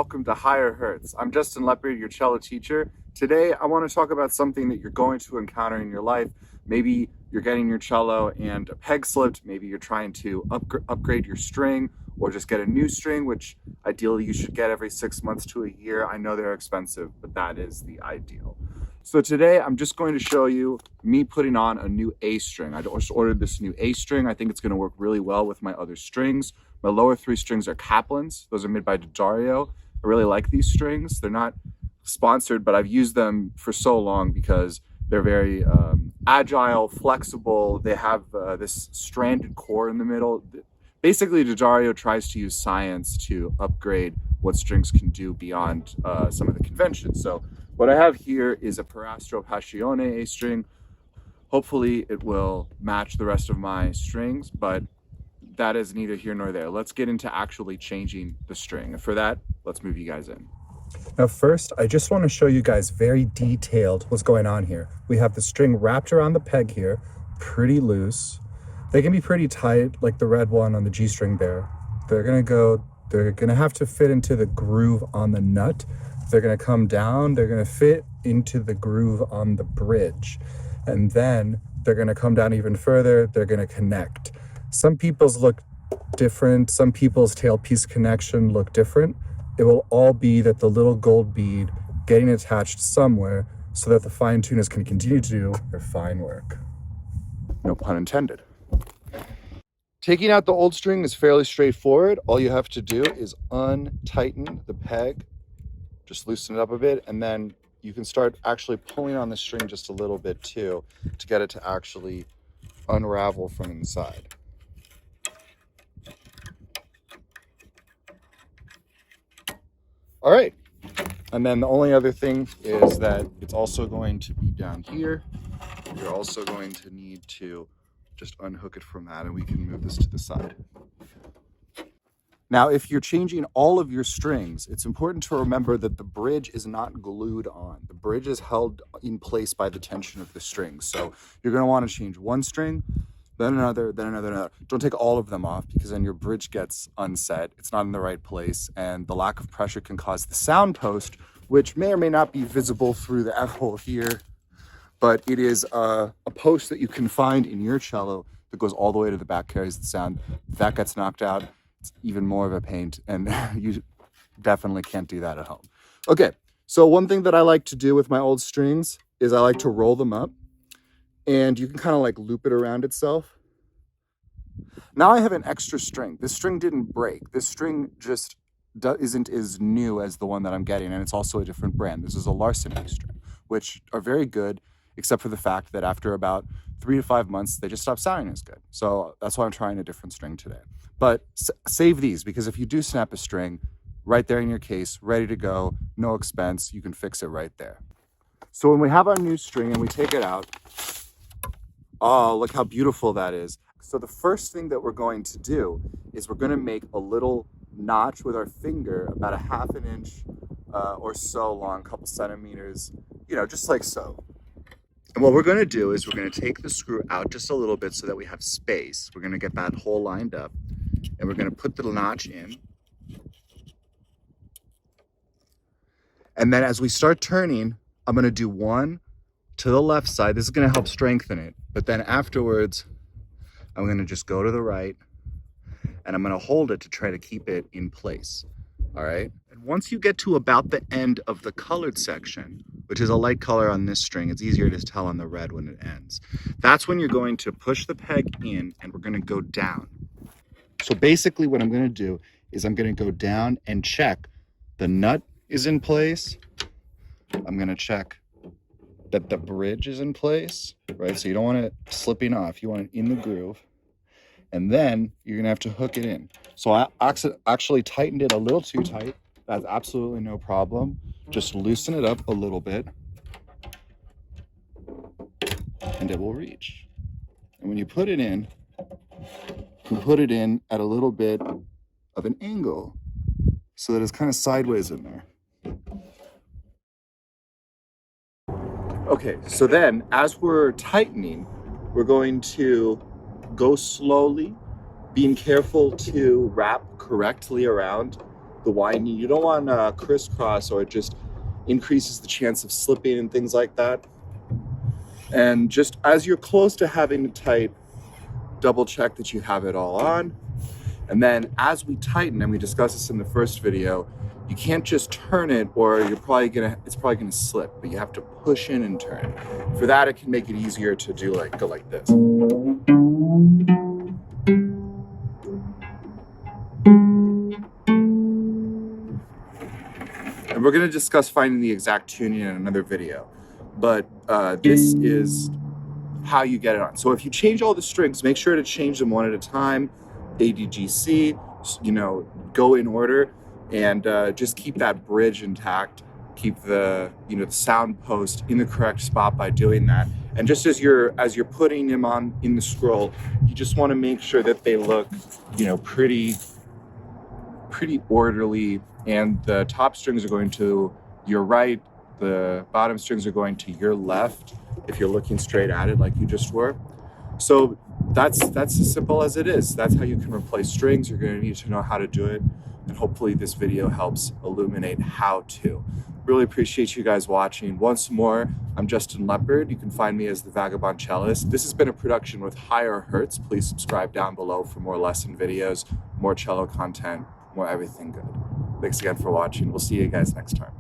welcome to Higher Hertz. I'm Justin Leopard, your cello teacher. Today I want to talk about something that you're going to encounter in your life. Maybe you're getting your cello and a peg slipped, maybe you're trying to upgrade your string or just get a new string, which ideally you should get every 6 months to a year. I know they're expensive, but that is the ideal. So today I'm just going to show you me putting on a new A string. I just ordered this new A string. I think it's going to work really well with my other strings. My lower 3 strings are Kaplans. Those are made by D'Addario. I really like these strings. They're not sponsored, but I've used them for so long because they're very agile, flexible. They have this stranded core in the middle. Basically, D'Addario tries to use science to upgrade what strings can do beyond some of the conventions. So what I have here is a Perastro Passione A string. Hopefully it will match the rest of my strings, but that is neither here nor there. Let's get into actually changing the string. And for that, let's move you guys in. Now first, I just want to show you guys very detailed what's going on here. We have the string wrapped around the peg here, pretty loose. They can be pretty tight, like the red one on the G string there. They're gonna have to fit into the groove on the nut. They're gonna come down, they're gonna fit into the groove on the bridge. And then they're gonna come down even further, they're gonna connect. Some people's look different, some people's tailpiece connection look different. It will all be that the little gold bead getting attached somewhere so that the fine tuners can continue to do their fine work. No pun intended. Taking out the old string is fairly straightforward. All you have to do is untighten the peg, just loosen it up a bit, and then you can start actually pulling on the string just a little bit too to get it to actually unravel from inside. All right, and then the only other thing is that it's also going to be down here. You're also going to need to just unhook it from that, and we can move this to the side. Now, if you're changing all of your strings, it's important to remember that the bridge is not glued on. The bridge is held in place by the tension of the strings. So you're going to want to change one string, then another, then another, another. Don't take all of them off because then your bridge gets unset. It's not in the right place, and the lack of pressure can cause the sound post, which may or may not be visible through the F-hole here, but it is a post that you can find in your cello that goes all the way to the back, carries the sound. If that gets knocked out, it's even more of a pain, and you definitely can't do that at home. Okay, so one thing that I like to do with my old strings is I like to roll them up, and you can kind of like loop it around itself. Now I have an extra string. This string didn't break. This string just isn't as new as the one that I'm getting, and it's also a different brand. This is a Larsen string, which are very good, except for the fact that after about 3 to 5 months, they just stop sounding as good. So that's why I'm trying a different string today. But save these, because if you do snap a string, right there in your case, ready to go, no expense, you can fix it right there. So when we have our new string and we take it out, oh, look how beautiful that is. So the first thing that we're going to do is we're going to make a little notch with our finger, about 1/2 inch or so long, a couple centimeters, just like so. And what we're going to do is we're going to take the screw out just a little bit so that we have space. We're going to get that hole lined up, and we're going to put the notch in. And then as we start turning, I'm going to do one to the left side. This is going to help strengthen it. But then afterwards, I'm going to just go to the right, and I'm going to hold it to try to keep it in place. All right. And once you get to about the end of the colored section, which is a light color on this string, it's easier to tell on the red when it ends. That's when you're going to push the peg in, and we're going to go down. So basically what I'm going to do is I'm going to go down and check the nut is in place. I'm going to check that the bridge is in place, right? So you don't want it slipping off. You want it in the groove. And then you're going to have to hook it in. So I actually tightened it a little too tight. That's absolutely no problem. Just loosen it up a little bit, and it will reach. And when you put it in, you put it in at a little bit of an angle so that it's kind of sideways in there. Okay, so then as we're tightening, we're going to go slowly, being careful to wrap correctly around the winding. You don't want crisscross, or it just increases the chance of slipping and things like that. And just as you're close to having it tight, double check that you have it all on. And then as we tighten, and we discussed this in the first video, you can't just turn it or it's probably gonna slip, but you have to push in and turn. For that, it can make it easier to do go like this. And we're gonna discuss finding the exact tuning in another video, but this is how you get it on. So if you change all the strings, make sure to change them one at a time, A, D, G, C, go in order, and just keep that bridge intact. Keep the the sound post in the correct spot by doing that. And just as you're putting them on in the scroll, you just want to make sure that they look pretty orderly, and the top strings are going to your right, the bottom strings are going to your left if you're looking straight at it like you just were. So that's as simple as it is. That's how you can replace strings. You're going to need to know how to do it, and hopefully this video helps illuminate how to. Really appreciate you guys watching. Once more, I'm Justin Leopard. You can find me as the Vagabond Cellist. This has been a production with Higher Hertz. Please subscribe down below for more lesson videos, more cello content, more everything good. Thanks again for watching. We'll see you guys next time.